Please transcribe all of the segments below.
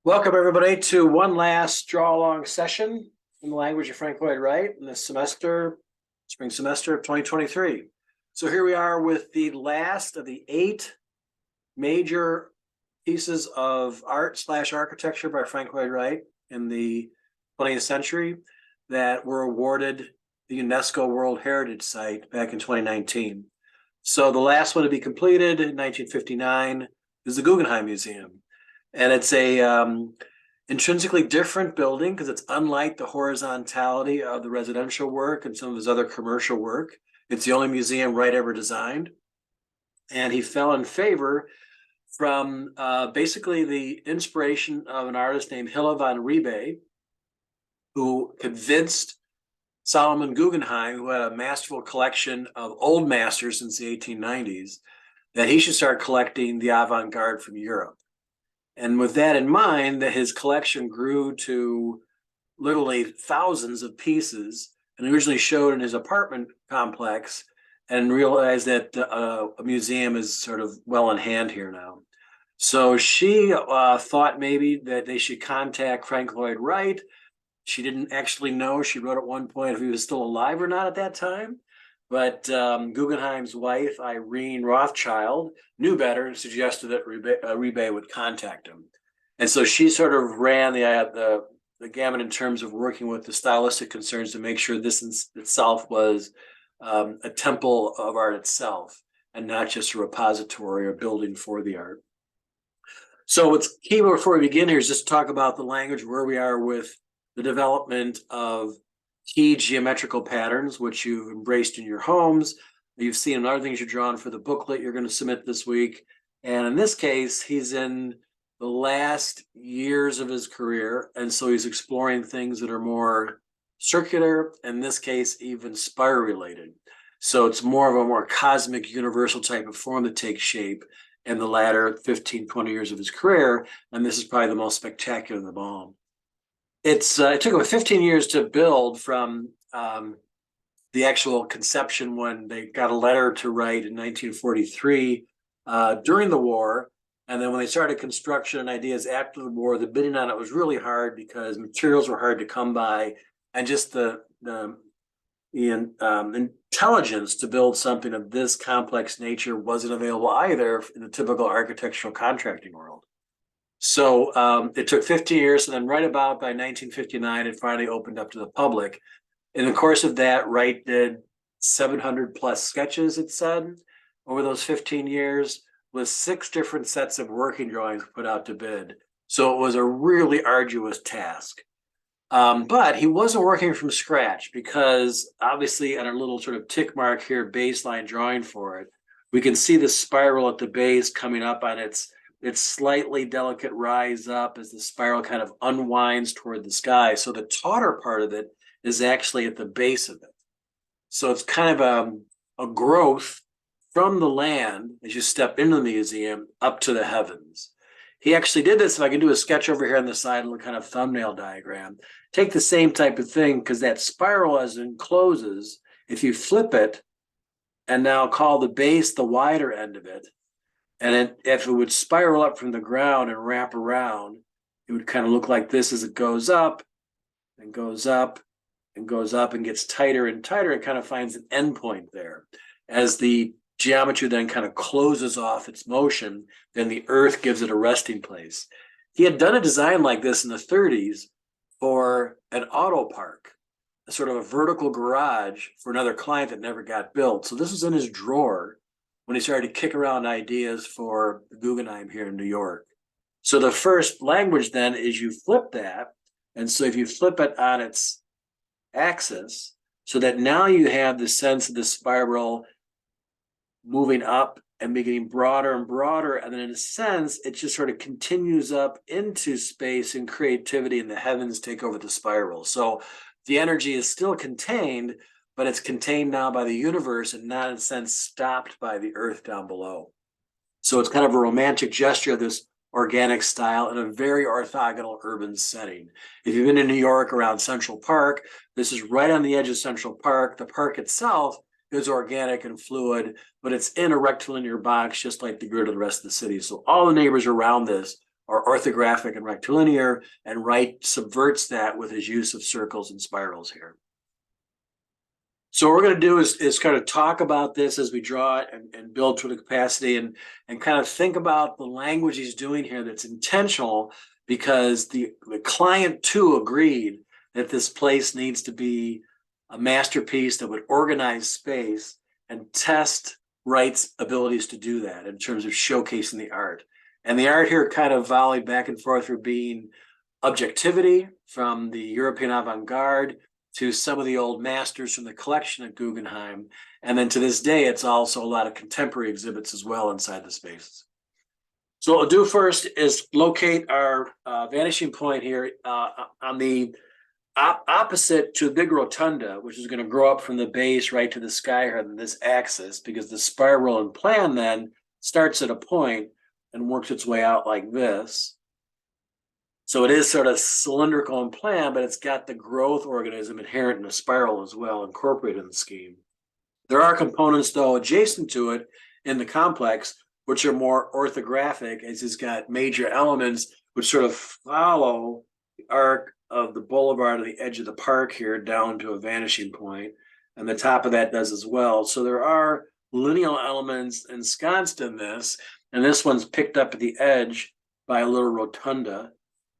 Welcome, everybody, to one last draw along session in the language of Frank Lloyd Wright in this semester, spring semester of 2023. So here we are with the last of the 8 major pieces of art/architecture by Frank Lloyd Wright in the 20th century that were awarded the UNESCO World Heritage Site back in 2019. So the last one to be completed in 1959 is the Guggenheim Museum. And it's a intrinsically different building because it's unlike the horizontality of the residential work and some of his other commercial work. It's the only museum Wright ever designed. And he fell in favor from basically the inspiration of an artist named Hilla von Riebe, who convinced Solomon Guggenheim, who had a masterful collection of old masters since the 1890s, that he should start collecting the avant-garde from Europe. And with that in mind, that his collection grew to literally thousands of pieces, and originally showed in his apartment complex, and realized that a museum is sort of well in hand here now. So she thought maybe that they should contact Frank Lloyd Wright. She didn't actually know, she wrote at one point, if he was still alive or not at that time. But Guggenheim's wife, Irene Rothschild, knew better and suggested that Riebe would contact him. And so she sort of ran the gamut in terms of working with the stylistic concerns to make sure this in itself was a temple of art itself and not just a repository or building for the art. So what's key before we begin here is just to talk about the language, where we are with the development of key geometrical patterns, which you've embraced in your homes. You've seen other things you've drawn for the booklet you're going to submit this week. And in this case, he's in the last years of his career. And so he's exploring things that are more circular, in this case, even spiral related. So it's more of a more cosmic, universal type of form that takes shape in the latter 15, 20 years of his career. And this is probably the most spectacular of them all. It took him 15 years to build from the actual conception when they got a letter to Wright in 1943 during the war. And then when they started construction and ideas after the war, the bidding on it was really hard because materials were hard to come by. And just the intelligence to build something of this complex nature wasn't available either in the typical architectural contracting world. So it took 15 years, and then right about by 1959, it finally opened up to the public. In the course of that, Wright did 700 plus sketches, it said, over those 15 years, with 6 different sets of working drawings put out to bid. So it was a really arduous task. But he wasn't working from scratch, because obviously on our little sort of tick mark here, baseline drawing for it, we can see the spiral at the base coming up on its slightly delicate rise up as the spiral kind of unwinds toward the sky. So the tauter part of it is actually at the base of it. So it's kind of a growth from the land as you step into the museum up to the heavens. He actually did this. If I can do a sketch over here on the side, a little kind of thumbnail diagram, take the same type of thing, because that spiral as it encloses, if you flip it and now call the base the wider end of it, and if it would spiral up from the ground and wrap around, it would kind of look like this as it goes up and goes up and goes up and gets tighter and tighter. It kind of finds an end point there. As the geometry then kind of closes off its motion, then the earth gives it a resting place. He had done a design like this in the 30s for an auto park, a sort of a vertical garage for another client that never got built. So this was in his drawer when he started to kick around ideas for the Guggenheim here in New York. So the first language then is you flip that. And so if you flip it on its axis, so that now you have the sense of the spiral moving up and getting broader and broader. And then in a sense, it just sort of continues up into space and creativity, and the heavens take over the spiral. So the energy is still contained, but it's contained now by the universe and not in a sense stopped by the earth down below. So it's kind of a romantic gesture of this organic style in a very orthogonal urban setting. If you've been in New York around Central Park, this is right on the edge of Central Park. The park itself is organic and fluid, but it's in a rectilinear box, just like the grid of the rest of the city. So all the neighbors around this are orthographic and rectilinear, and Wright subverts that with his use of circles and spirals here. So what we're going to do is kind of talk about this as we draw it and build to the capacity and kind of think about the language he's doing here that's intentional, because the client too agreed that this place needs to be a masterpiece that would organize space and test Wright's abilities to do that in terms of showcasing the art. And the art here kind of volleyed back and forth through being objectivity from the European avant-garde to some of the old masters from the collection at Guggenheim. And then to this day, it's also a lot of contemporary exhibits as well inside the spaces. So what we'll do first is locate our vanishing point here on the opposite to the big rotunda, which is going to grow up from the base right to the sky on this axis, because the spiral and plan then starts at a point and works its way out like this. So it is sort of cylindrical in plan, but it's got the growth organism inherent in the spiral as well, incorporated in the scheme. There are components, though, adjacent to it in the complex, which are more orthographic, as it's got major elements which sort of follow the arc of the boulevard at the edge of the park here down to a vanishing point, and the top of that does as well. So there are lineal elements ensconced in this, and this one's picked up at the edge by a little rotunda.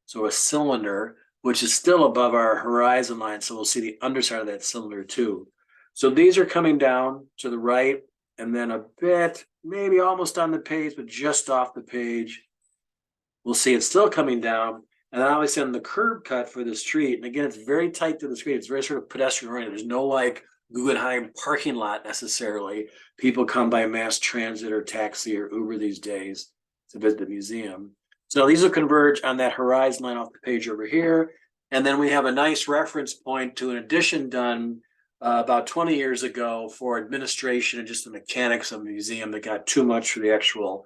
So a cylinder, which is still above our horizon line. So we'll see the underside of that cylinder too. So these are coming down to the right, and then a bit, maybe almost on the page, but just off the page. We'll see it's still coming down. And then obviously on the curb cut for the street, and again, it's very tight to the street. It's very sort of pedestrian oriented. There's no like Guggenheim parking lot necessarily. People come by mass transit or taxi or Uber these days to visit the museum. So these will converge on that horizon line off the page over here. And then we have a nice reference point to an addition done about 20 years ago for administration and just the mechanics of the museum that got too much for the actual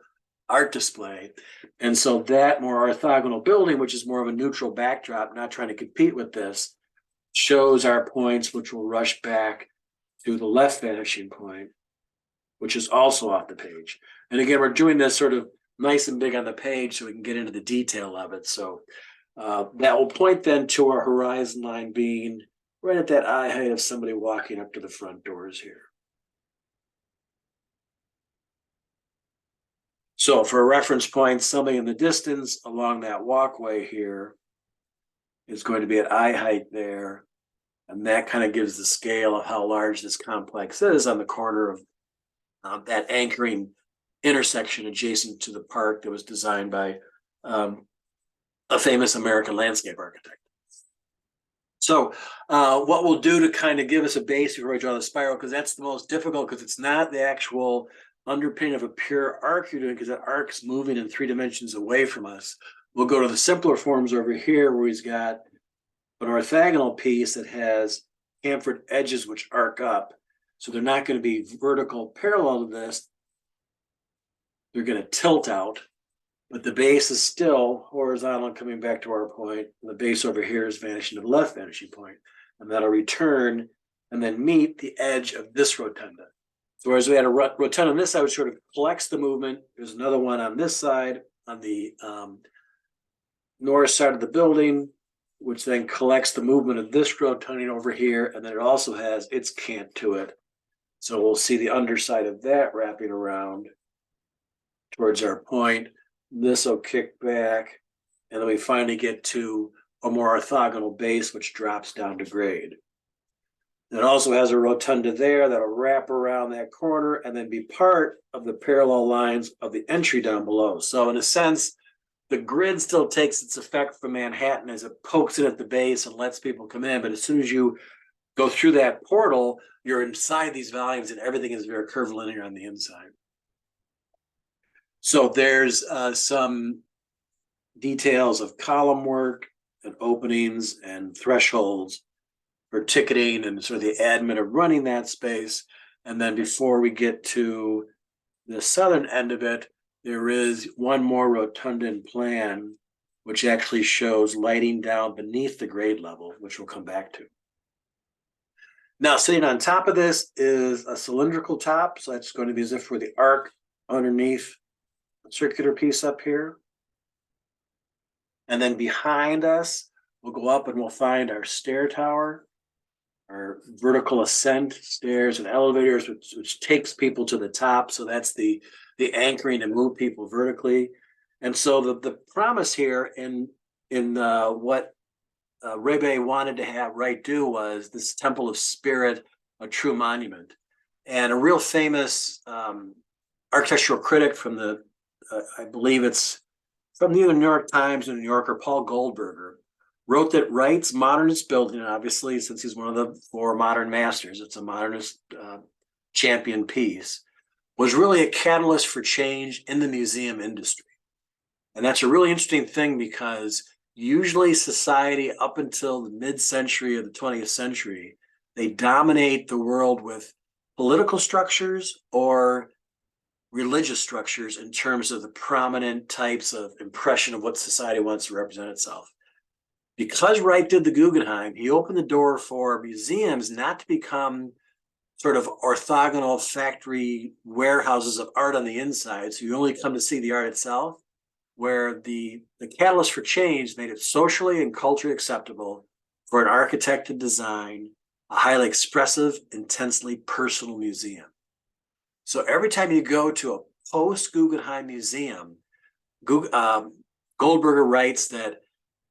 art display. And so that more orthogonal building, which is more of a neutral backdrop, not trying to compete with this, shows our points, which will rush back to the left vanishing point, which is also off the page. And again, we're doing this sort of nice and big on the page so we can get into the detail of it. So that will point then to our horizon line being right at that eye height of somebody walking up to the front doors here. So for a reference point, something in the distance along that walkway here is going to be at eye height there. And that kind of gives the scale of how large this complex is on the corner of that anchoring intersection adjacent to the park that was designed by a famous American landscape architect. So what we'll do to kind of give us a base before we draw the spiral, because that's the most difficult, because it's not the actual underpinning of a pure arc you're doing, because that arc's moving in 3 dimensions away from us. We'll go to the simpler forms over here where he's got an orthogonal piece that has chamfered edges which arc up. So they're not going to be vertical parallel to this. They're going to tilt out, but the base is still horizontal and coming back to our point. And the base over here is vanishing to the left vanishing point, and that'll return and then meet the edge of this rotunda. So whereas we had a rotunda on this side, which sort of collects the movement, there's another one on this side, on the north side of the building, which then collects the movement of this rotunda over here, and then it also has its cant to it. So we'll see the underside of that wrapping around towards our point. This will kick back, and then we finally get to a more orthogonal base, which drops down to grade. It also has a rotunda there that'll wrap around that corner and then be part of the parallel lines of the entry down below. So in a sense, the grid still takes its effect from Manhattan as it pokes in at the base and lets people come in. But as soon as you go through that portal, you're inside these volumes and everything is very curvilinear on the inside. So there's some details of column work and openings and thresholds for ticketing and sort of the admin of running that space. And then before we get to the southern end of it, there is one more rotunda in plan, which actually shows lighting down beneath the grade level, which we'll come back to. Now, sitting on top of this is a cylindrical top. So that's going to be as if we're the arc underneath the circular piece up here. And then behind us, we'll go up and we'll find our stair tower, our vertical ascent stairs and elevators, which takes people to the top. So that's the anchoring to move people vertically. And so the promise here in what Rebe wanted to have Wright do was this Temple of Spirit, a true monument. And a real famous architectural critic from the, I believe it's from the New York Times and New Yorker, Paul Goldberger, wrote that Wright's modernist building, obviously, since he's one of the four modern masters, it's a modernist champion piece, was really a catalyst for change in the museum industry. And that's a really interesting thing because usually society up until the mid-century of the 20th century, they dominate the world with political structures or religious structures in terms of the prominent types of impression of what society wants to represent itself. Because Wright did the Guggenheim, he opened the door for museums not to become sort of orthogonal factory warehouses of art on the inside, so you only come to see the art itself, where the catalyst for change made it socially and culturally acceptable for an architect to design a highly expressive, intensely personal museum. So every time you go to a post-Guggenheim museum, Goldberger writes that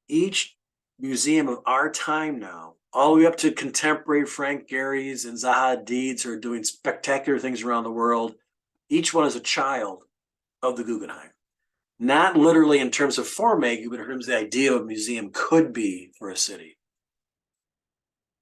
each museum of our time now, all the way up to contemporary Frank Gehry's and Zaha Hadid's who are doing spectacular things around the world, each one is a child of the Guggenheim. Not literally in terms of form making, but in terms of the idea of a museum could be for a city.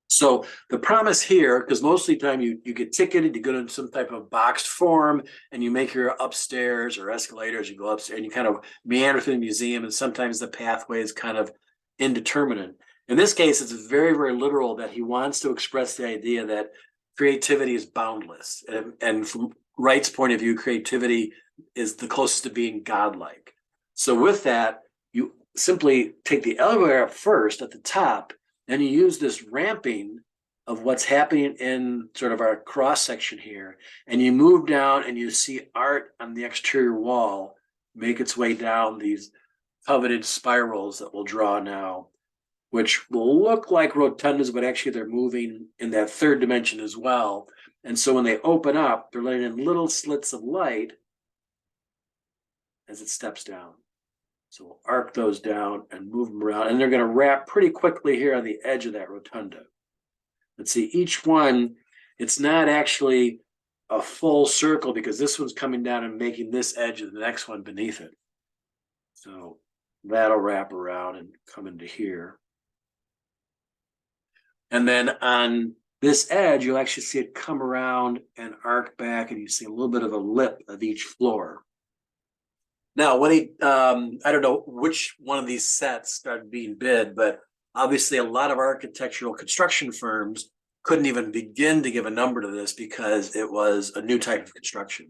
So the promise here, because most of the time you get ticketed, you go to some type of boxed form and you make your upstairs or escalators, you go upstairs and you kind of meander through the museum, and sometimes the pathway is kind of indeterminate. In this case, it's very, very literal that he wants to express the idea that creativity is boundless. And from Wright's point of view, creativity is the closest to being godlike. So with that, you simply take the elevator up first at the top, and you use this ramping of what's happening in sort of our cross section here, and you move down and you see art on the exterior wall make its way down these coveted spirals that we'll draw now, which will look like rotundas, but actually they're moving in that third dimension as well. And so when they open up, they're letting in little slits of light as it steps down. So we'll arc those down and move them around, and they're going to wrap pretty quickly here on the edge of that rotunda. Let's see, each one, it's not actually a full circle because this one's coming down and making this edge of the next one beneath it. So that'll wrap around and come into here. And then on this edge, you'll actually see it come around and arc back, and you see a little bit of a lip of each floor. Now, when he, I don't know which one of these sets started being bid, but obviously a lot of architectural construction firms couldn't even begin to give a number to this because it was a new type of construction.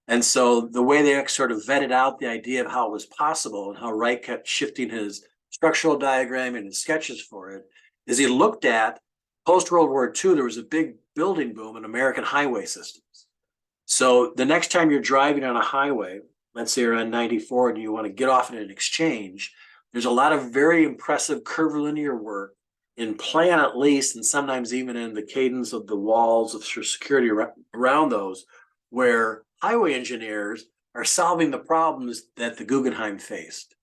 And so the way they sort of vetted out the idea of how it was possible and how Wright kept shifting his structural diagram and his sketches for it is he looked at post-World War II, there was a big building boom in American highway systems. So the next time you're driving on a highway, let's say you're on 94 and you want to get off at an exchange, there's a lot of very impressive curvilinear work in plan at least, and sometimes even in the cadence of the walls of security around those, where highway engineers are solving the problems that the Guggenheim faced.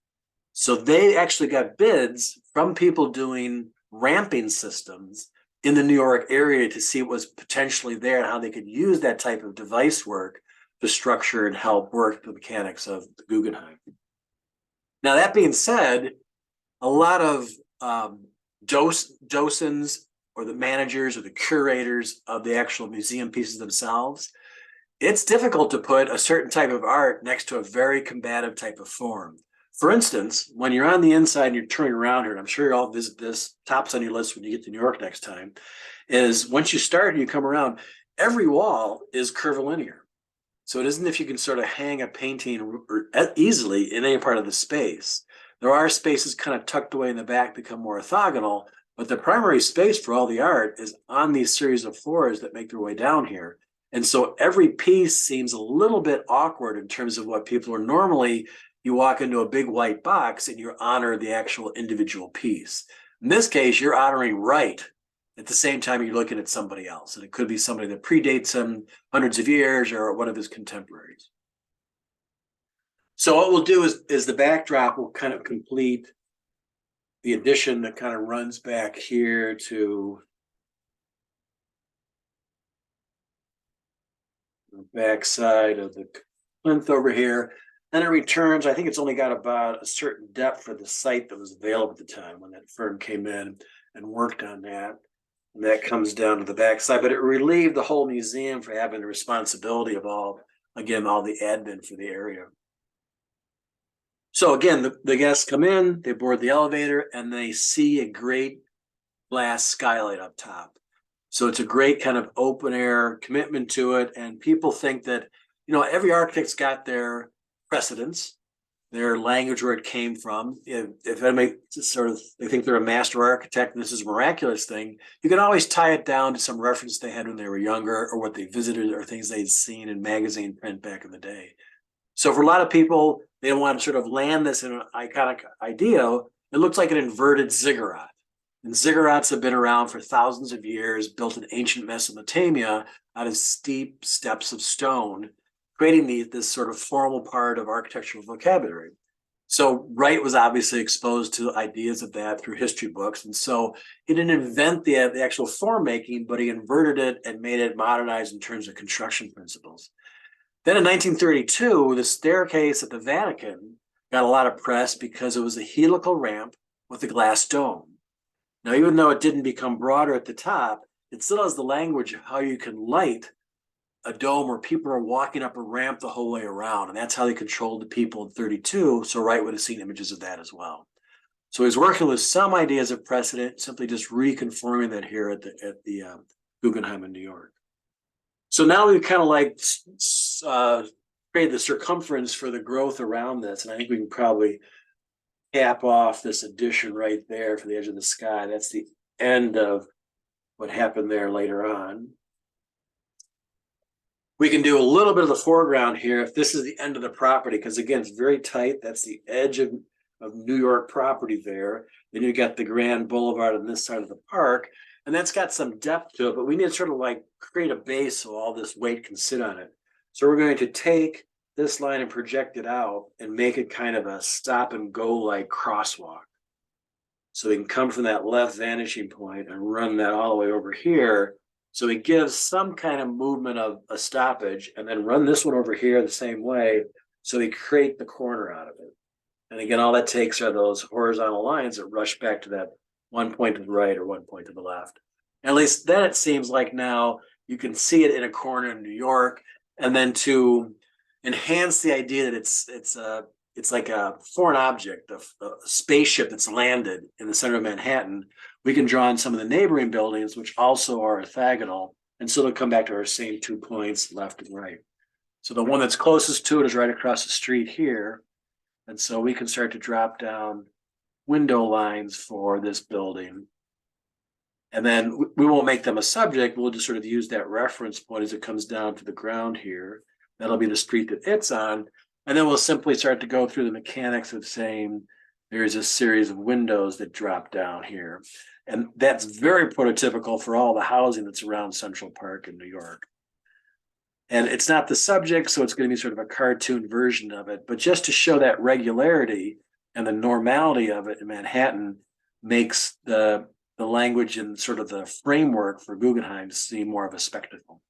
So they actually got bids from people doing ramping systems in the New York area to see what was potentially there and how they could use that type of device work to structure and help work the mechanics of the Guggenheim. Now, that being said, a lot of docents or the managers or the curators of the actual museum pieces themselves, it's difficult to put a certain type of art next to a very combative type of form. For instance, when you're on the inside and you're turning around here, and I'm sure you all visit this, tops on your list when you get to New York next time, is once you start and you come around, every wall is curvilinear. So it isn't if you can sort of hang a painting easily in any part of the space. There are spaces kind of tucked away in the back become more orthogonal, but the primary space for all the art is on these series of floors that make their way down here. And so every piece seems a little bit awkward in terms of what people are normally you walk into a big white box and you honor the actual individual piece. In this case, you're honoring Wright at the same time you're looking at somebody else. And it could be somebody that predates him hundreds of years or one of his contemporaries. So what we'll do is the backdrop will kind of complete the addition that kind of runs back here to the backside of the plinth over here. Then it returns. I think it's only got about a certain depth for the site that was available at the time when that firm came in and worked on that. And that comes down to the backside, but it relieved the whole museum for having the responsibility of all the admin for the area. So again, the guests come in, they board the elevator, and they see a great glass skylight up top. So it's a great kind of open air commitment to it. And people think that, every architect's got their precedents, their language where it came from. If anybody they think they're a master architect and this is a miraculous thing, you can always tie it down to some reference they had when they were younger or what they visited or things they'd seen in magazine print back in the day. So for a lot of people, they want to sort of land this in an iconic idea. It looks like an inverted ziggurat. And ziggurats have been around for thousands of years, built in ancient Mesopotamia out of steep steps of stone, creating this sort of formal part of architectural vocabulary. So Wright was obviously exposed to ideas of that through history books. And so he didn't invent the actual form making, but he inverted it and made it modernized in terms of construction principles. Then in 1932, the staircase at the Vatican got a lot of press because it was a helical ramp with a glass dome. Now, even though it didn't become broader at the top, it still has the language of how you can light a dome where people are walking up a ramp the whole way around. And that's how they controlled the people in 32. So Wright would have seen images of that as well. So he's working with some ideas of precedent, simply just reconfirming that here at the Guggenheim in New York. So now we've kind of created the circumference for the growth around this. And I think we can probably cap off this addition right there for the edge of the sky. That's the end of what happened there later on. We can do a little bit of the foreground here if this is the end of the property, because again, it's very tight. That's the edge of New York property there. Then you got the Grand Boulevard on this side of the park, and that's got some depth to it, but we need to sort of create a base so all this weight can sit on it. So we're going to take this line and project it out and make it kind of a stop and go like crosswalk. So we can come from that left vanishing point and run that all the way over here. So it gives some kind of movement of a stoppage, and then run this one over here the same way. So we create the corner out of it. And again, all that takes are those horizontal lines that rush back to that one point to the right or one point to the left. And at least then it seems like now you can see it in a corner in New York. And then to enhance the idea that it's like a foreign object, a spaceship that's landed in the center of Manhattan, we can draw on some of the neighboring buildings, which also are orthogonal. And so they'll come back to our same 2 points, left and right. So the one that's closest to it is right across the street here. And so we can start to drop down window lines for this building. And then we won't make them a subject. We'll just sort of use that reference point as it comes down to the ground here. That'll be the street that it's on. And then we'll simply start to go through the mechanics of saying there's a series of windows that drop down here. And that's very prototypical for all the housing that's around Central Park in New York. And it's not the subject, so it's going to be sort of a cartoon version of it. But just to show that regularity and the normality of it in Manhattan makes the language and sort of the framework for Guggenheim seem more of a spectacle.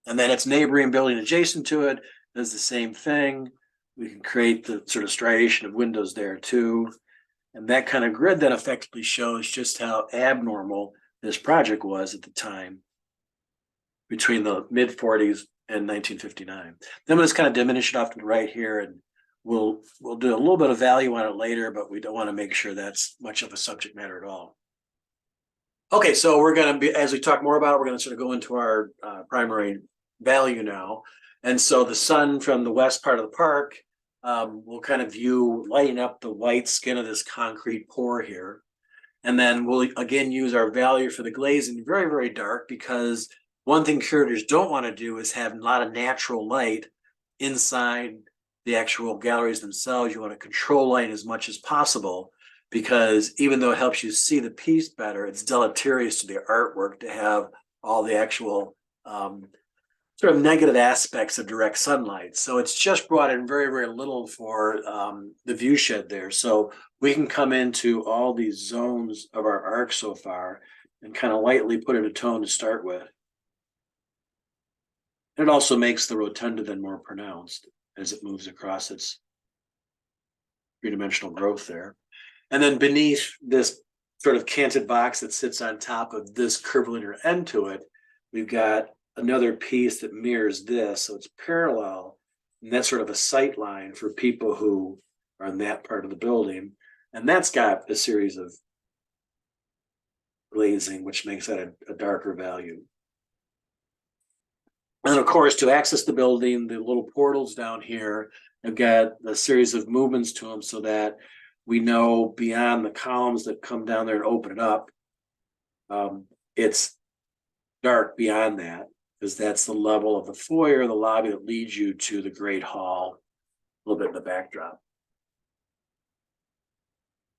And then its neighboring building adjacent to it does the same thing. We can create the sort of striation of windows there too. And that kind of grid then effectively shows just how abnormal this project was at the time between the mid-40s and 1959. Then we'll just kind of diminish it off to the right here, and we'll do a little bit of value on it later, but we don't want to make sure that's much of a subject matter at all. Okay, so we're going to be, as we talk more about it, we're going to sort of go into our primary value now. And so the sun from the west part of the park will kind of view lighting up the white skin of this concrete pour here. And then we'll again use our value for the glazing very, very dark, because one thing curators don't want to do is have a lot of natural light inside the actual galleries themselves, you want to control light as much as possible, because even though it helps you see the piece better, it's deleterious to the artwork to have all the actual sort of negative aspects of direct sunlight. So it's just brought in very, very little for the view shed there. So we can come into all these zones of our arc so far and kind of lightly put in a tone to start with. It also makes the rotunda then more pronounced as it moves across its three-dimensional growth there. And then beneath this sort of canted box that sits on top of this curvilinear end to it, we've got another piece that mirrors this. So it's parallel, and that's sort of a sight line for people who are in that part of the building. And that's got a series of glazing, which makes that a darker value. And of course, to access the building, the little portals down here have got a series of movements to them so that we know beyond the columns that come down there and open it up, it's dark beyond that, because that's the level of the foyer, the lobby that leads you to the great hall, a little bit in the backdrop.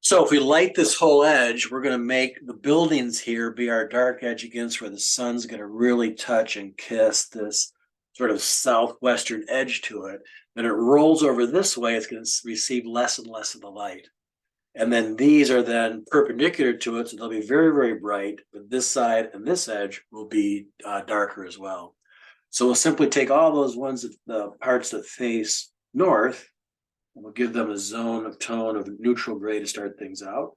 So if we light this whole edge, we're going to make the buildings here be our dark edge against where the sun's going to really touch and kiss this sort of southwestern edge to it. Then it rolls over this way, it's going to receive less and less of the light. And then these are then perpendicular to it, so they'll be very, very bright, but this side and this edge will be darker as well. So we'll simply take all those ones, the parts that face north, and we'll give them a zone of tone of neutral gray to start things out.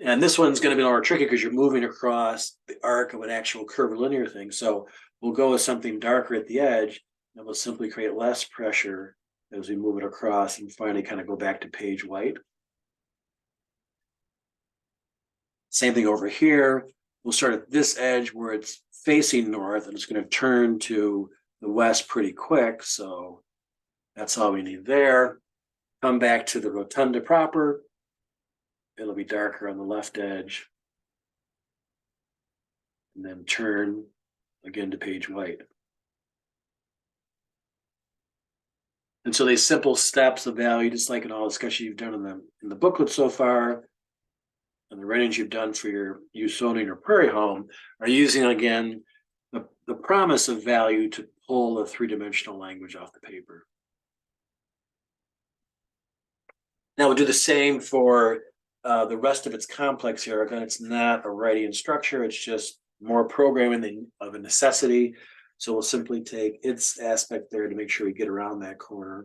And this one's going to be more tricky because you're moving across the arc of an actual curvilinear thing. So we'll go with something darker at the edge, and we'll simply create less pressure as we move it across and finally kind of go back to page white. Same thing over here. We'll start at this edge where it's facing north, and it's going to turn to the west pretty quick. So that's all we need there. Come back to the rotunda proper. It'll be darker on the left edge. And then turn again to page white. And so these simple steps of value, just like in all the discussion you've done in the booklet so far, and the writings you've done for your Usonian or Prairie Home, are using again the promise of value to pull the three-dimensional language off the paper. Now we'll do the same for the rest of its complex here. Again, it's not a Wrightian structure, it's just more programming of a necessity. So we'll simply take its aspect there to make sure we get around that corner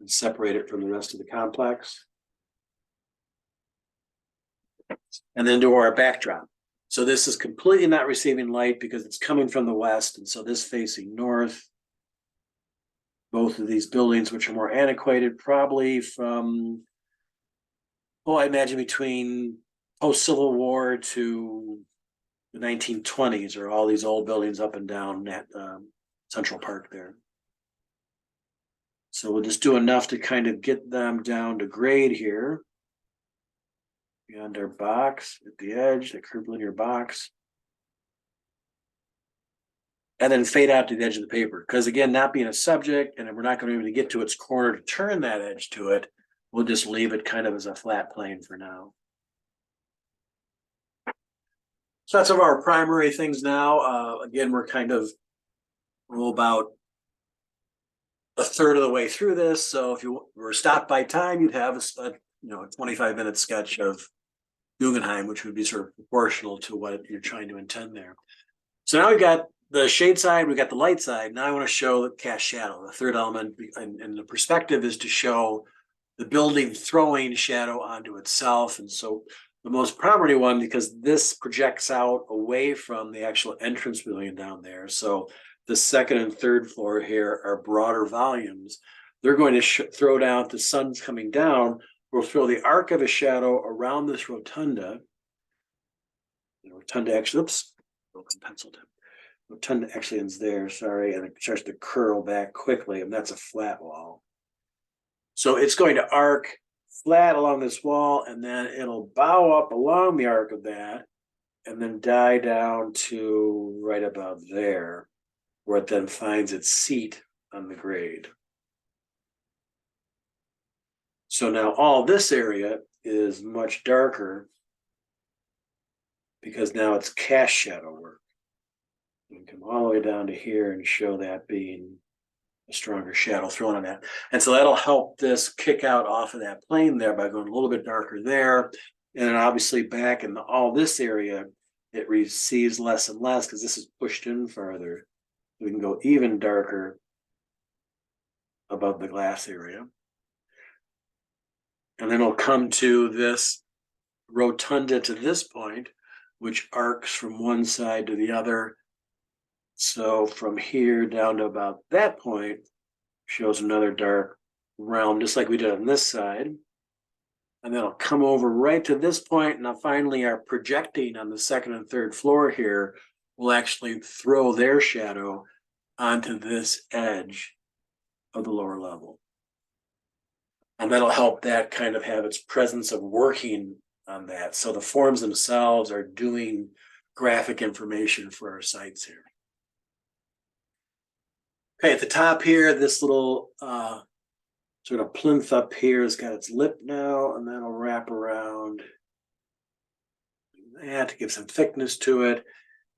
and separate it from the rest of the complex. And then do our backdrop. So this is completely not receiving light because it's coming from the west, and so this facing north. Both of these buildings, which are more antiquated, probably from, I imagine between post-Civil War to the 1920s, are all these old buildings up and down that Central Park there. So we'll just do enough to kind of get them down to grade here. Beyond our box at the edge, the curvilinear box. And then fade out to the edge of the paper. Because again, not being a subject, and we're not going to be able to get to its corner to turn that edge to it, we'll just leave it kind of as a flat plane for now. So that's some of our primary things now. Again, we're about a third of the way through this. So if you were stopped by time, you'd have a 25-minute sketch of Guggenheim, which would be sort of proportional to what you're trying to intend there. So now we've got the shade side, we've got the light side. Now I want to show the cast shadow, the third element, and the perspective is to show the building throwing shadow onto itself. And so the most prominent one, because this projects out away from the actual entrance pavilion down there. So the second and third floor here are broader volumes. They're going to throw down, the sun's coming down, we'll throw the arc of a shadow around this rotunda. The rotunda actually, oops, broken pencil tip. Rotunda actually ends there, sorry, and it starts to curl back quickly, and that's a flat wall. So it's going to arc flat along this wall, and then it'll bow up along the arc of that, and then die down to right about there, where it then finds its seat on the grade. So now all this area is much darker because now it's cast shadow work. You can come all the way down to here and show that being a stronger shadow thrown on that. And so that'll help this kick out off of that plane there by going a little bit darker there. And then obviously back in all this area, it receives less and less because this is pushed in further. We can go even darker above the glass area. And then it'll come to this rotunda to this point, which arcs from one side to the other. So from here down to about that point shows another dark realm, just like we did on this side. And then it'll come over right to this point. Now finally our projecting on the second and third floor here will actually throw their shadow onto this edge of the lower level. And that'll help that kind of have its presence of working on that. So the forms themselves are doing graphic information for our sites here. Okay, at the top here, this little sort of plinth up here has got its lip now, and that'll wrap around that to give some thickness to it.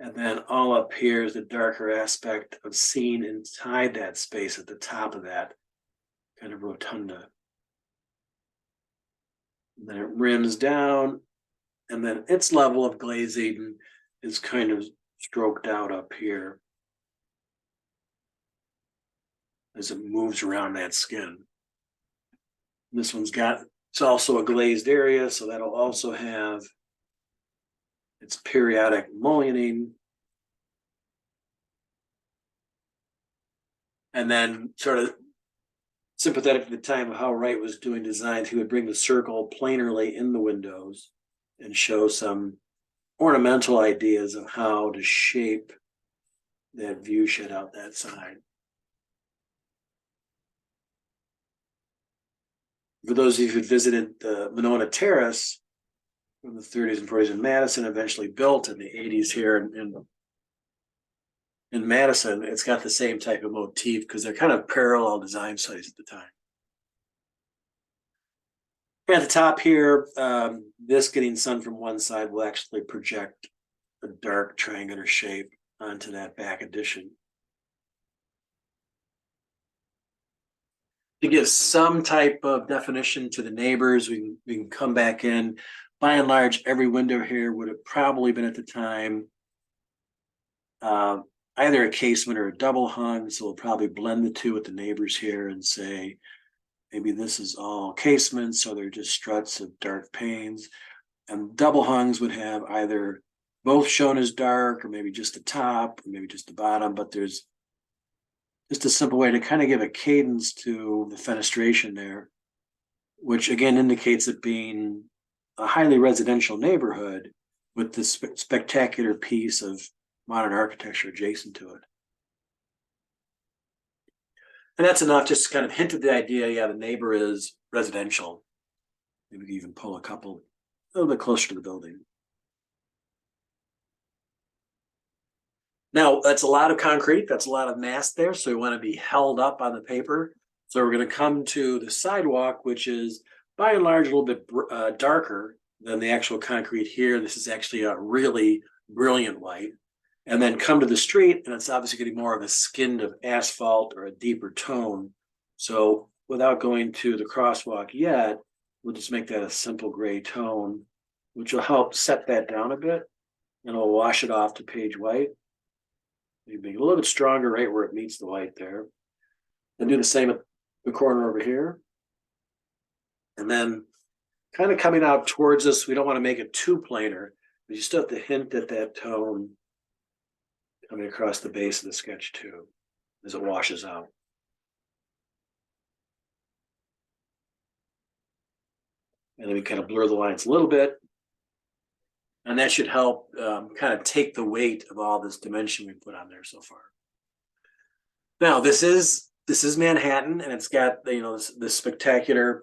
And then all up here is the darker aspect of seeing inside that space at the top of that kind of rotunda. And then it rims down, and then its level of glazing is kind of stroked out up here as it moves around that skin. This one's got, it's also a glazed area, so that'll also have its periodic mullioning. And then sort of sympathetic to the time of how Wright was doing designs, he would bring the circle planarly in the windows and show some ornamental ideas of how to shape that view shed out that side. For those of you who visited the Monona Terrace from the 30s and 40s in Madison, eventually built in the 80s here in Madison, it's got the same type of motif because they're kind of parallel design sites at the time. At the top here, this getting sun from one side will actually project a dark triangular shape onto that back addition. To give some type of definition to the neighbors, we can come back in. By and large, every window here would have probably been at the time either a casement or a double hung. So we'll probably blend the two with the neighbors here and say, maybe this is all casements, so they're just struts of dark panes. And double hungs would have either both shown as dark, or maybe just the top, or maybe just the bottom, but there's just a simple way to kind of give a cadence to the fenestration there, which again indicates it being a highly residential neighborhood with this spectacular piece of modern architecture adjacent to it. And that's enough just to kind of hint at the idea, yeah, the neighbor is residential. Maybe we can even pull a couple a little bit closer to the building. Now, that's a lot of concrete. That's a lot of mass there. So we want to be held up on the paper. So we're going to come to the sidewalk, which is by and large a little bit darker than the actual concrete here. This is actually a really brilliant white. And then come to the street, and it's obviously getting more of a skinned of asphalt or a deeper tone. So without going to the crosswalk yet, we'll just make that a simple gray tone, which will help set that down a bit. And it'll wash it off to page white. Maybe a little bit stronger right where it meets the white there. And do the same at the corner over here. And then kind of coming out towards us, we don't want to make it too planar, but you still have to hint at that tone coming across the base of the sketch too, as it washes out. And then we kind of blur the lines a little bit. And that should help kind of take the weight of all this dimension we put on there so far. Now, this is Manhattan, and it's got, you know, this spectacular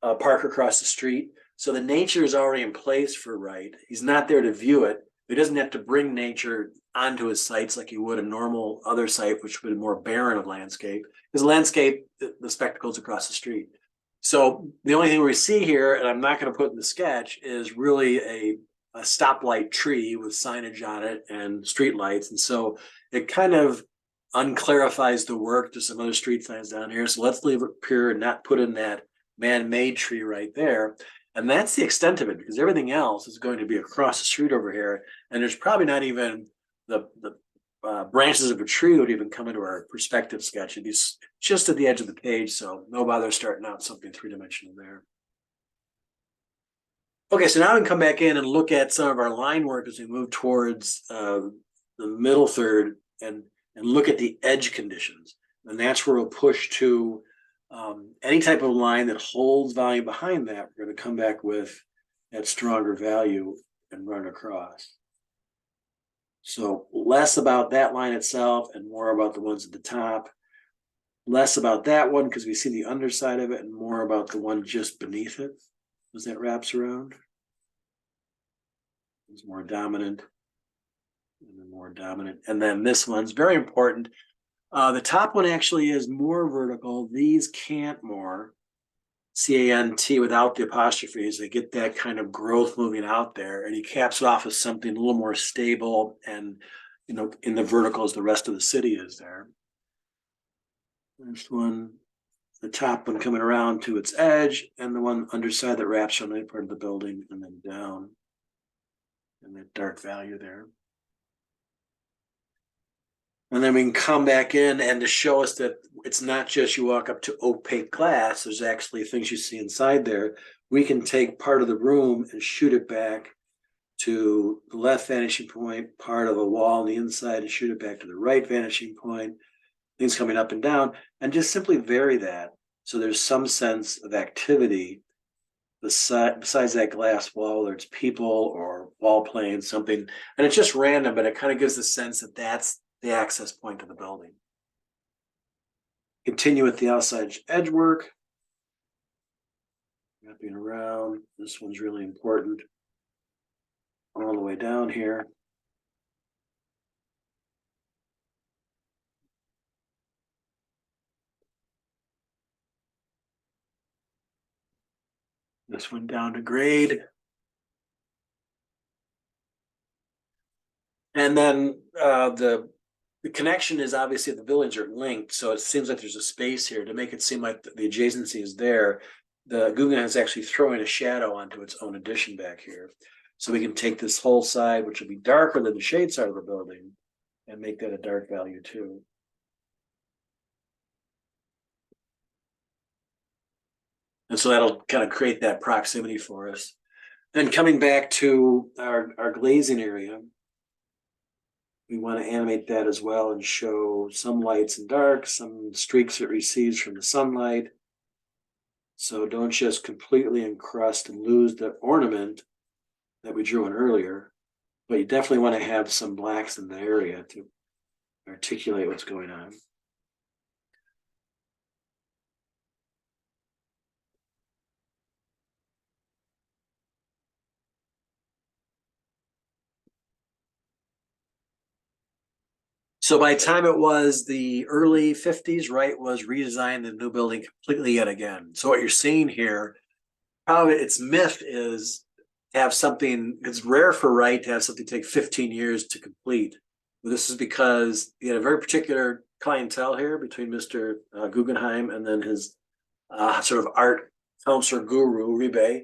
park across the street. So the nature is already in place for Wright. He's not there to view it, He doesn't have to bring nature onto his sites like he would a normal other site, which would be more barren of landscape. His landscape, the spectacle's across the street. So the only thing we see here, and I'm not going to put in the sketch, is really a stoplight tree with signage on it and street lights. And so it kind of unclarifies the work to some other street signs down here. So let's leave it pure and not put in that man-made tree right there. And that's the extent of it, because everything else is going to be across the street over here. And there's probably not even the branches of a tree would even come into our perspective sketch. It'd be just at the edge of the page, so no bother starting out something three-dimensional there. Okay, so now we can come back in and look at some of our line work as we move towards the middle third and look at the edge conditions. And that's where we'll push to any type of line that holds value behind that. We're going to come back with that stronger value and run across. So less about that line itself and more about the ones at the top. Less about that one because we see the underside of it, and more about the one just beneath it as that wraps around. It's more dominant and then more dominant. And then this one's very important. The top one actually is more vertical. These can't more. C-A-N-T without the apostrophes. They get that kind of growth moving out there, and he caps it off with something a little more stable and, you know, in the vertical as the rest of the city is there. First one, the top one coming around to its edge, and the one underside that wraps on that part of the building and then down, and that dark value there. And then we can come back in and to show us that it's not just you walk up to opaque glass, there's actually things you see inside there. We can take part of the room and shoot it back to the left vanishing point, part of a wall on the inside, and shoot it back to the right vanishing point, things coming up and down, and just simply vary that. So there's some sense of activity besides that glass wall, whether it's people or wall planes, something, and it's just random, but it kind of gives the sense that that's the access point to the building. Continue with the outside edge work. Wrapping around. This one's really important. All the way down here. This one down to grade. And then the connection is obviously the buildings are linked, so it seems like there's a space here to make it seem like the adjacency is there. The Guggenheim is actually throwing a shadow onto its own addition back here. So we can take this whole side, which will be darker than the shade side of the building, and make that a dark value too. And so that'll kind of create that proximity for us. Then coming back to our glazing area, we want to animate that as well and show some lights and darks, some streaks it receives from the sunlight. So don't just completely encrust and lose the ornament that we drew in earlier, but you definitely want to have some blacks in the area to articulate what's going on. So by the time it was the early 50s, Wright was redesigning the new building completely yet again. So what you're seeing here, probably its myth is to have something, it's rare for Wright to have something take 15 years to complete. But this is because he had a very particular clientele here between Mr. Guggenheim and then his sort of art counselor guru, Rebay,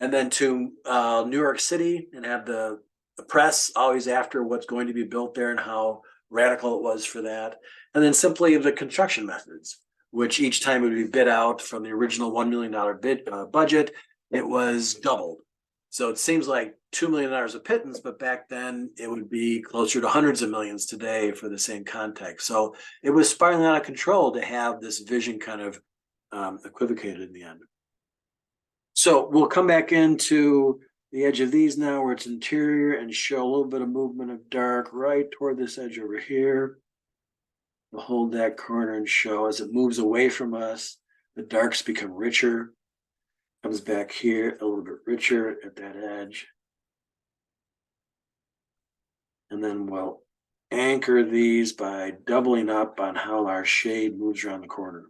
and then to New York City and have the press always after what's going to be built there and how radical it was for that. And then simply the construction methods, which each time it would be bid out from the original $1 million bid budget, it was doubled. So it seems like $2 million a pittance, but back then it would be closer to hundreds of millions today for the same context. So it was spiraling out of control to have this vision kind of equivocated in the end. So we'll come back into the edge of these now where it's interior and show a little bit of movement of dark right toward this edge over here. We'll hold that corner and show as it moves away from us, the darks become richer. Comes back here a little bit richer at that edge. And then we'll anchor these by doubling up on how our shade moves around the corner.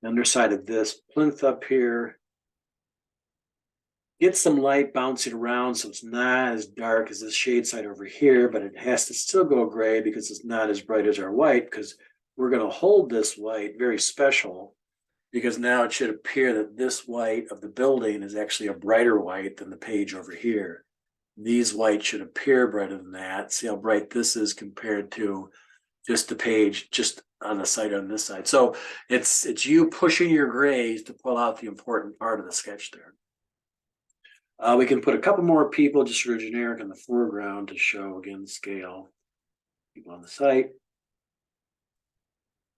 Underside of this plinth up here, get some light bouncing around so it's not as dark as this shade side over here, but it has to still go gray because it's not as bright as our white, because we're going to hold this white very special, because now it should appear that this white of the building is actually a brighter white than the page over here. These whites should appear brighter than that. See how bright this is compared to just the page just on the side on this side. So it's you pushing your grays to pull out the important part of the sketch there. We can put a couple more people just sort of generic in the foreground to show again scale. People on the site.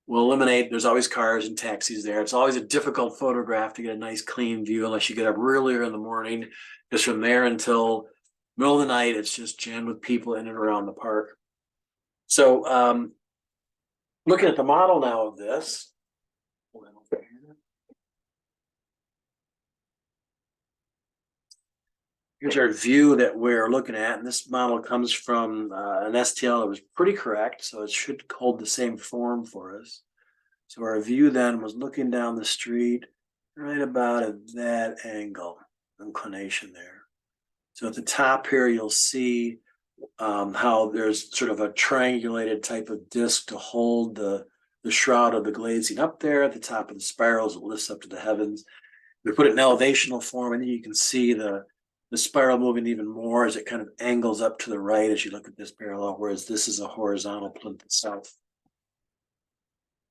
We'll eliminate, there's always cars and taxis there. It's always a difficult photograph to get a nice clean view unless you get up really early in the morning, because from there until middle of the night, it's just jammed with people in and around the park. So looking at the model now of this, here's our view that we're looking at, and this model comes from an STL that was pretty correct, so it should hold the same form for us. So our view then was looking down the street right about at that angle, inclination there. So at the top here, you'll see how there's sort of a triangulated type of disc to hold the shroud of the glazing up there at the top of the spirals. It lifts up to the heavens. We put it in elevational form, and you can see the spiral moving even more as it kind of angles up to the right as you look at this parallel, whereas this is a horizontal plinth itself.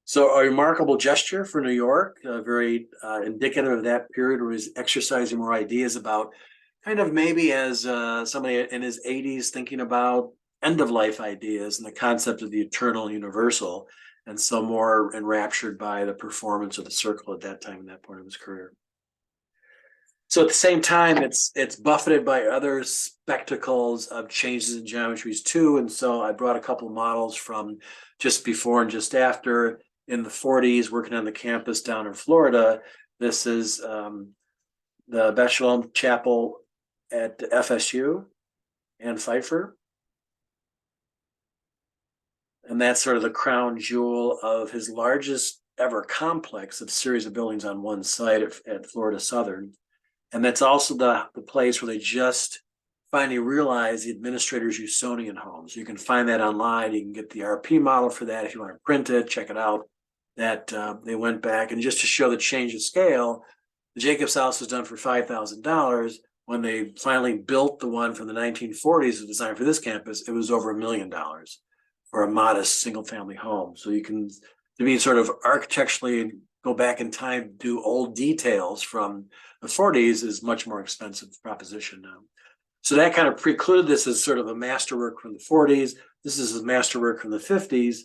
So a remarkable gesture for New York, very indicative of that period where he's exercising more ideas about kind of maybe as somebody in his 80s thinking about end-of-life ideas and the concept of the eternal universal, and so more enraptured by the performance of the circle at that time, in that point of his career. So at the same time, it's buffeted by other spectacles of changes in geometries too. And so I brought a couple of models from just before and just after in the 40s, working on the campus down in Florida. This is the Beth Shalom Chapel at FSU and Pfeiffer. And that's sort of the crown jewel of his largest ever complex of series of buildings on one site at Florida Southern. And that's also the place where they just finally realized the administrators Usonian homes. You can find that online. You can get the RP model for that if you want to print it, check it out. That they went back, and just to show the change of scale, the Jacobs house was done for $5,000. When they finally built the one from the 1940s, designed for this campus, it was over $1 million for a modest single family home. So you can, to be sort of architecturally go back in time, do old details from the 40s is much more expensive proposition now. So that kind of precluded this as sort of a masterwork from the 40s. This is a masterwork from the 50s.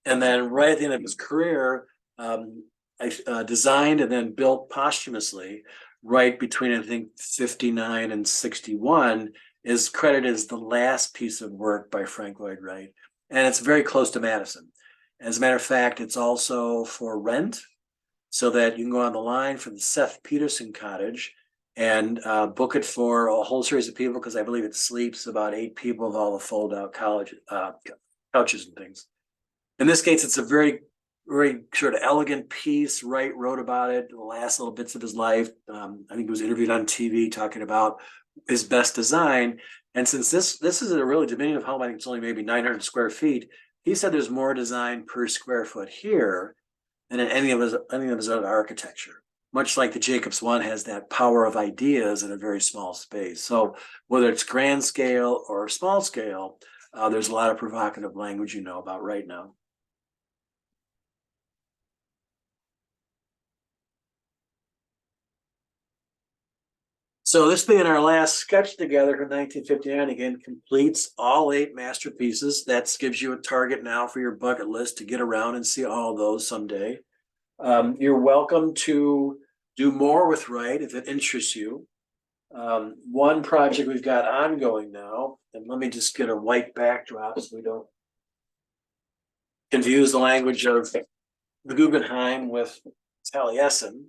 And then right at the end of his career, I designed and then built posthumously right between, I think, 59 and 61 is credited as the last piece of work by Frank Lloyd Wright. And it's very close to Madison. As a matter of fact, it's also for rent, so that you can go on the line for the Seth Peterson cottage and book it for a whole series of people, because I believe it sleeps about 8 people with all the fold-out couches and things. In this case, it's a very, very sort of elegant piece. Wright wrote about it the last little bits of his life. I think he was interviewed on TV talking about his best design. And since this is a really diminutive home, I think it's only maybe 900 square feet. He said there's more design per square foot here than in any of his other architecture. Much like the Jacobs one has that power of ideas in a very small space. So whether it's grand scale or small scale, there's a lot of provocative language about right now. So this being our last sketch together from 1959, again, completes all 8 masterpieces. That gives you a target now for your bucket list to get around and see all of those someday. You're welcome to do more with Wright if it interests you. One project we've got ongoing now, and let me just get a white backdrop so we don't confuse the language of the Guggenheim with Taliesin.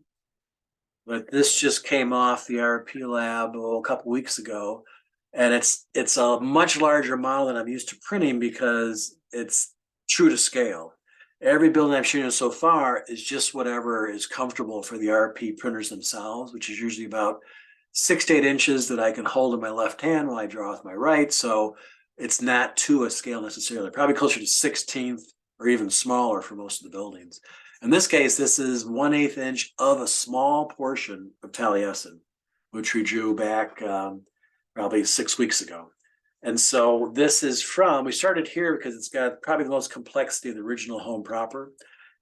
But this just came off the RP lab a couple weeks ago, and it's a much larger model than I'm used to printing because it's true to scale. Every building I've shown you so far is just whatever is comfortable for the RP printers themselves, which is usually about 6 to 8 inches that I can hold in my left hand while I draw with my right. So it's not to a scale necessarily, probably closer to 16th or even smaller for most of the buildings. In this case, this is 1/8 inch of a small portion of Taliesin, which we drew back probably 6 weeks ago. And so this is we started here because it's got probably the most complexity of the original home proper.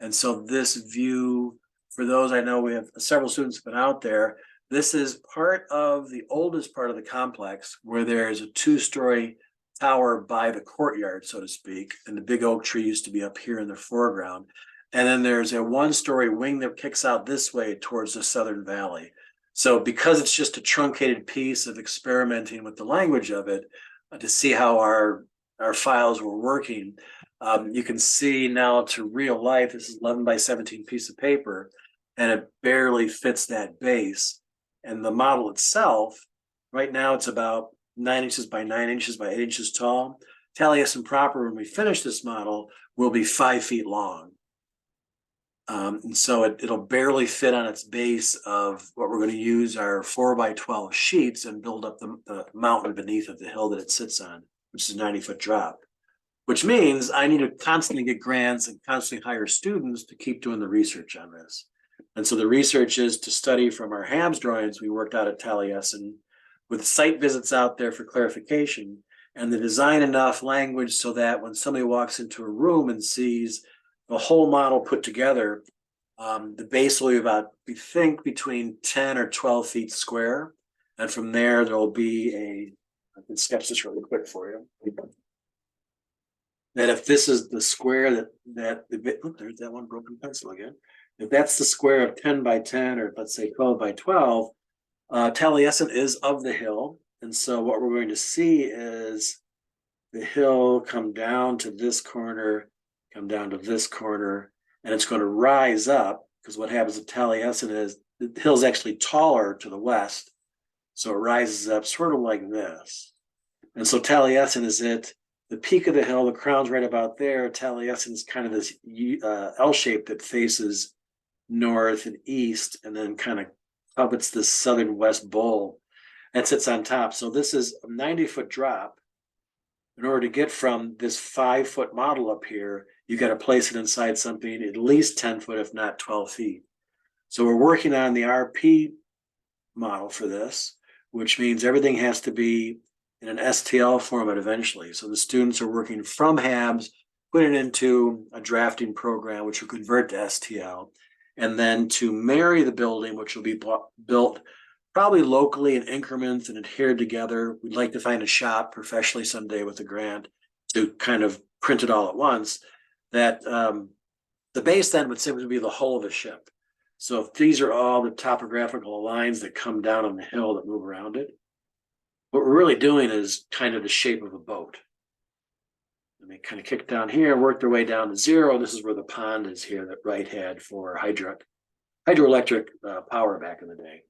And so this view, for those I know, we have several students have been out there. This is part of the oldest part of the complex where there's a 2-story tower by the courtyard, so to speak. And the big oak tree used to be up here in the foreground. And then there's a 1-story wing that kicks out this way towards the southern valley. So because it's just a truncated piece of experimenting with the language of it, to see how our files were working, you can see now to real life, this is 11 by 17 piece of paper, and it barely fits that base. And the model itself, right now it's about 9 inches by 9 inches by 8 inches tall. Taliesin proper, when we finish this model, will be 5 feet long. And so it'll barely fit on its base of what we're going to use our 4 by 12 sheets and build up the mountain beneath of the hill that it sits on, which is a 90-foot drop, which means I need to constantly get grants and constantly hire students to keep doing the research on this. And so the research is to study from our HABS drawings we worked out at Taliesin with site visits out there for clarification, and the design enough language so that when somebody walks into a room and sees the whole model put together, the base will be about, we think, between 10 or 12 feet square. And from there, there'll be I can sketch this really quick for you. That if this is the square there's that one broken pencil again. If that's the square of 10 by 10, or let's say 12 by 12, Taliesin is of the hill. And so what we're going to see is the hill come down to this corner, come down to this corner, and it's going to rise up, because what happens at Taliesin is the hill's actually taller to the west. So it rises up sort of like this. And so Taliesin is the peak of the hill, the crown's right about there. Taliesin is kind of this L shape that faces north and east, and then kind of covets this southern west bowl and sits on top. So this is a 90-foot drop. In order to get from this 5-foot model up here, you got to place it inside something at least 10 foot, if not 12 feet. So we're working on the RP model for this, which means everything has to be in an STL format eventually. So the students are working from HABS, put it into a drafting program, which will convert to STL, and then to marry the building, which will be built probably locally in increments and adhered together. We'd like to find a shop professionally someday with a grant to kind of print it all at once. That the base then would simply be the hull of a ship. So if these are all the topographical lines that come down on the hill that move around it, what we're really doing is kind of the shape of a boat. And they kind of kick down here, work their way down to zero. This is where the pond is here that Wright had for hydroelectric power back in the day.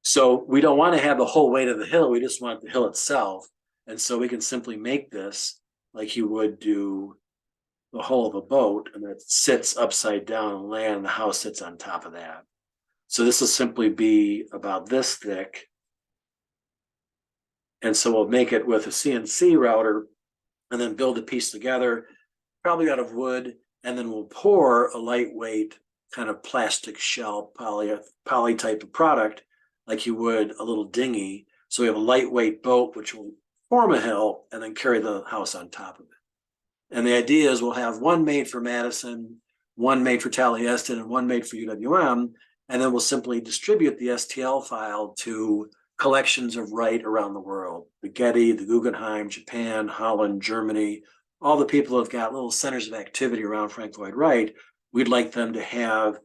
So we don't want to have the whole weight of the hill. We just want the hill itself. And so we can simply make this like you would do the hull of a boat, and it sits upside down on land, and the house sits on top of that. So this will simply be about this thick. And so we'll make it with a CNC router and then build the piece together, probably out of wood, and then we'll pour a lightweight kind of plastic shell poly type of product like you would a little dinghy. So we have a lightweight boat which will form a hill and then carry the house on top of it. And the idea is we'll have one made for Madison, one made for Taliesin, and one made for UWM, and then we'll simply distribute the STL file to collections of Wright around the world. The Getty, the Guggenheim, Japan, Holland, Germany, all the people who have got little centers of activity around Frank Lloyd Wright, we'd like them to have,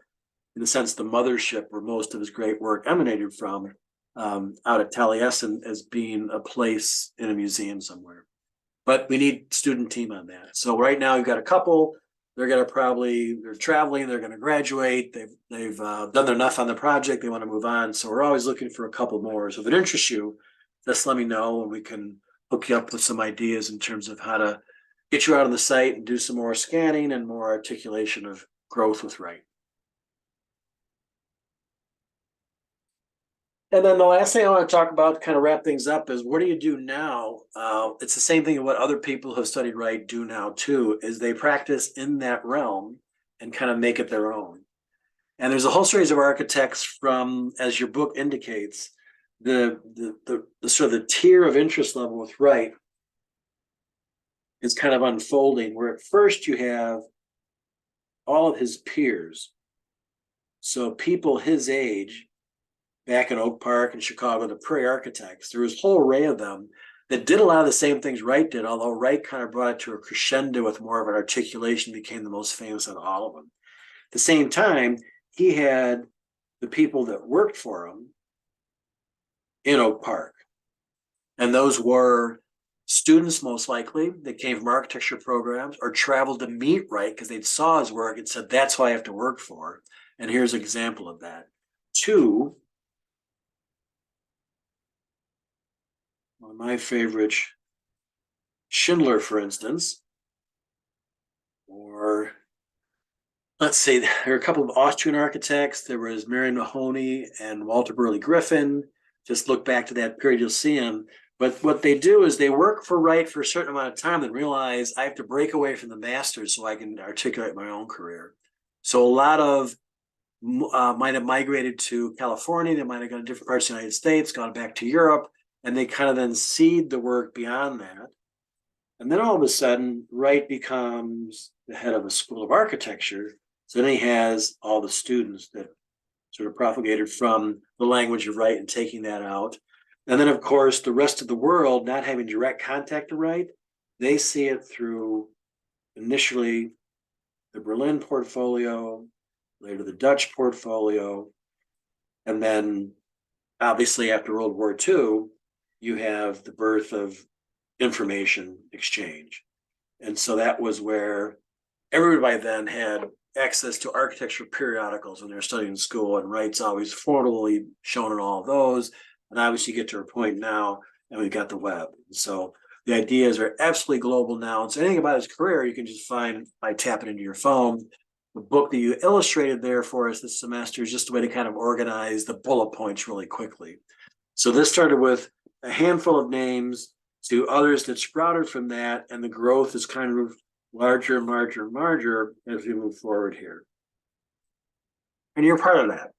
in a sense, the mothership where most of his great work emanated from, out at Taliesin as being a place in a museum somewhere. But we need student team on that. So right now we've got a couple. They're traveling, they're going to graduate. They've done enough on the project. They want to move on. So we're always looking for a couple more. So if it interests you, just let me know and we can hook you up with some ideas in terms of how to get you out on the site and do some more scanning and more articulation of growth with Wright. And then the last thing I want to talk about, kind of wrap things up, is what do you do now? It's the same thing as what other people who have studied Wright do now too, is they practice in that realm and kind of make it their own. And there's a whole series of architects from, as your book indicates, the sort of the tier of interest level with Wright is kind of unfolding, where at first you have all of his peers. So people his age, back in Oak Park and Chicago, the Prairie architects, there was a whole array of them that did a lot of the same things Wright did, although Wright kind of brought it to a crescendo with more of an articulation, became the most famous out of all of them. At the same time, he had the people that worked for him in Oak Park. And those were students, most likely, that came from architecture programs or traveled to meet Wright because they saw his work and said, that's who I have to work for. And here's an example of that. Two, one of my favorites, Schindler, for instance, or let's say there are a couple of Austrian architects. There was Marion Mahoney and Walter Burley Griffin. Just look back to that period, you'll see them. But what they do is they work for Wright for a certain amount of time and realize I have to break away from the masters so I can articulate my own career. So a lot of might have migrated to California. They might have gone to different parts of the United States, gone back to Europe, and they kind of then seed the work beyond that. And then all of a sudden, Wright becomes the head of a school of architecture. So then he has all the students that sort of propagated from the language of Wright and taking that out. And then, of course, the rest of the world, not having direct contact to Wright, they see it through initially the Berlin portfolio, later the Dutch portfolio, and then obviously after World War II, you have the birth of information exchange. And so that was where everybody then had access to architecture periodicals when they're studying school, and Wright's always formally shown in all of those. And obviously you get to a point now, and we've got the web. So the ideas are absolutely global now. And so anything about his career, you can just find by tapping into your phone. The book that you illustrated there for us this semester is just a way to kind of organize the bullet points really quickly. So this started with a handful of names to others that sprouted from that, and the growth is kind of larger and larger and larger as we move forward here. And you're part of that.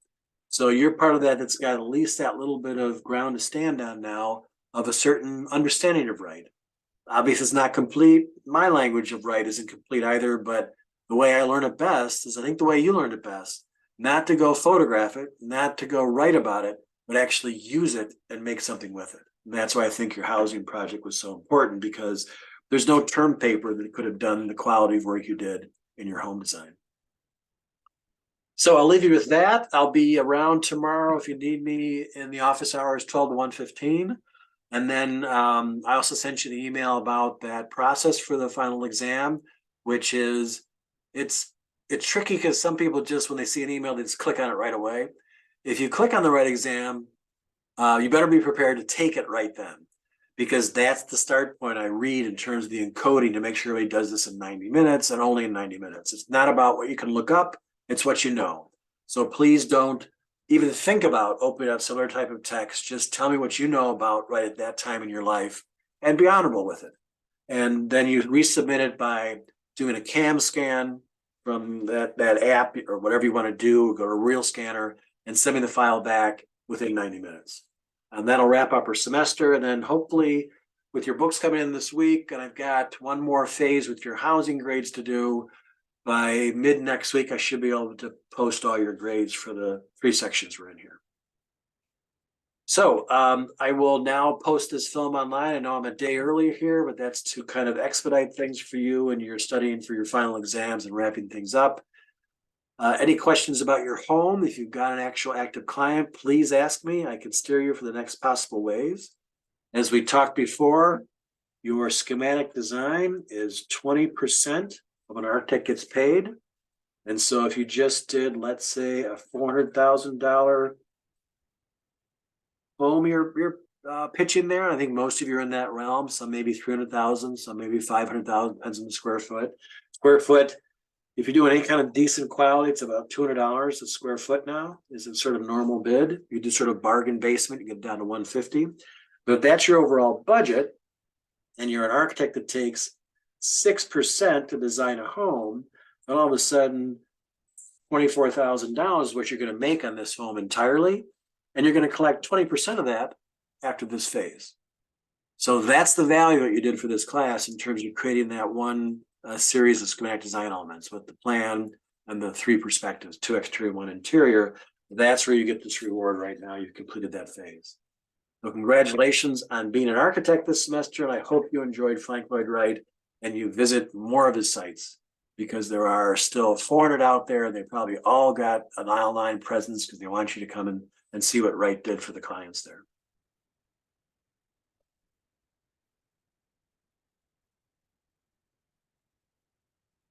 So you're part of that that's got at least that little bit of ground to stand on now of a certain understanding of Wright. Obviously, it's not complete. My language of Wright isn't complete either, but the way I learn it best is I think the way you learned it best, not to go photograph it, not to go write about it, but actually use it and make something with it. And that's why I think your housing project was so important, because there's no term paper that could have done the quality of work you did in your home design. So I'll leave you with that. I'll be around tomorrow if you need me in the office hours, 12 to 1:15. And then I also sent you the email about that process for the final exam, which is, it's tricky because some people just, when they see an email, they just click on it right away. If you click on the right exam, you better be prepared to take it right then, because that's the start point I read in terms of the encoding to make sure everybody does this in 90 minutes and only in 90 minutes. It's not about what you can look up, it's what you know. So please don't even think about opening up some other type of text. Just tell me what you know about right at that time in your life and be honorable with it. And then you resubmit it by doing a cam scan from that app or whatever you want to do, go to a real scanner and send me the file back within 90 minutes. And that'll wrap up our semester. And then hopefully with your books coming in this week, and I've got one more phase with your housing grades to do, by mid next week, I should be able to post all your grades for the 3 sections we're in here. So I will now post this film online. I know I'm a day early here, but that's to kind of expedite things for you and you're studying for your final exams and wrapping things up. Any questions about your home? If you've got an actual active client, please ask me. I can steer you for the next possible ways. As we talked before, your schematic design is 20% of an architect gets paid. And so if you just did, let's say, a $400,000 home you're pitching there, I think most of you are in that realm. Some maybe 300,000, some maybe 500,000, depends on the square foot. Square foot, if you're doing any kind of decent quality, it's about $200 a square foot now. Is it sort of normal bid? You do sort of bargain basement, you get down to 150. But if that's your overall budget, and you're an architect that takes 6% to design a home, then all of a sudden, $24,000 is what you're going to make on this home entirely, and you're going to collect 20% of that after this phase. So that's the value that you did for this class in terms of creating that one series of schematic design elements with the plan and the 3 perspectives, 2 exterior, 1 interior. That's where you get this reward right now. You've completed that phase. So congratulations on being an architect this semester, and I hope you enjoyed Frank Lloyd Wright and you visit more of his sites, because there are still 400 out there, and they probably all got an online presence because they want you to come and see what Wright did for the clients there.